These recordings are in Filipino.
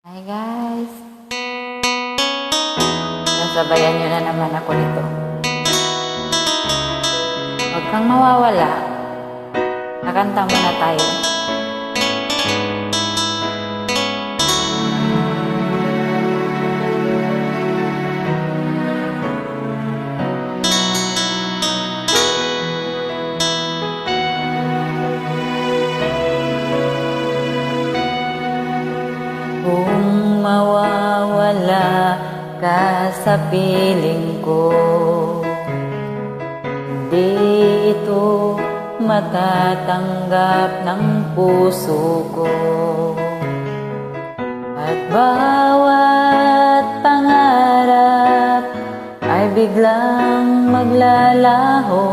Hi guys! Nasabayan nyo na naman ako nito. Huwag kang mawawala. Nakanta muna tayo. Kung mawawala ka sa piling ko, hindi ito matatanggap ng puso ko. At bawat pangarap ay biglang maglalaho,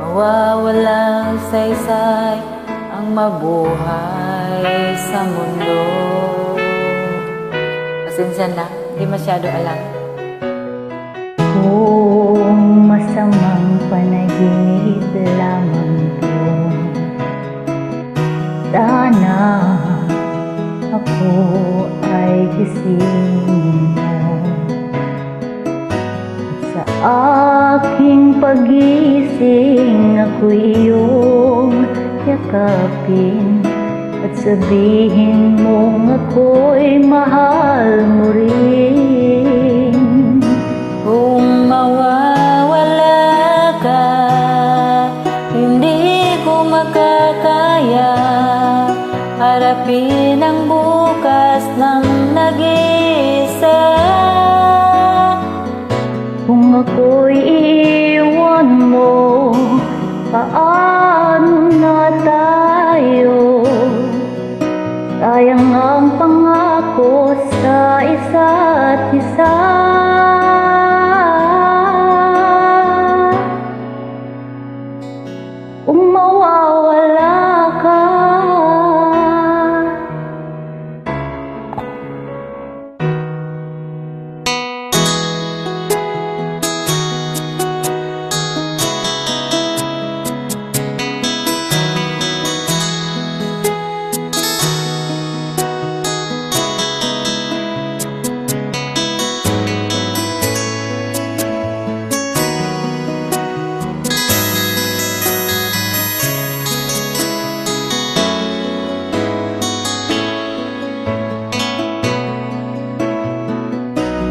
mawawalang saysay ang mabuhay sa mundo. Pasensya na, hindi masyado alam. Kung masamang panaginip lamang to, sana ako ay gisingin mo. Sa aking pagising, ako'y iyong yakapin at sabihin mong ako'y mahal mo rin. Kung mawawala ka, hindi ko makakaya harapin ang bukas ng nag-iisa. Kung ako'y iiwan mo, paano na tayo? Sayang ang pangako sa isa't isa. Kung mawawala ka,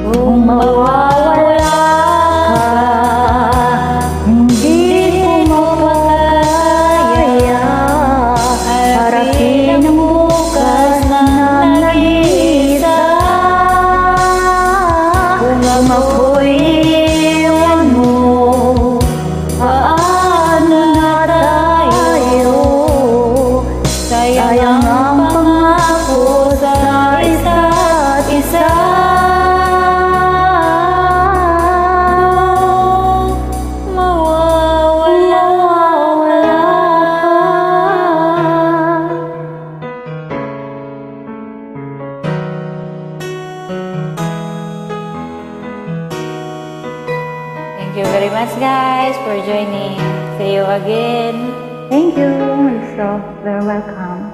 kung mawawala ka, hindi ko makakaya harapin ang bukas na nag-iisa. Kung ako'y iwan mo, paano na tayo? Sayang ang pangako sa isa't isa. Thank you very much guys for joining. See you again. Thank you, you're so very welcome.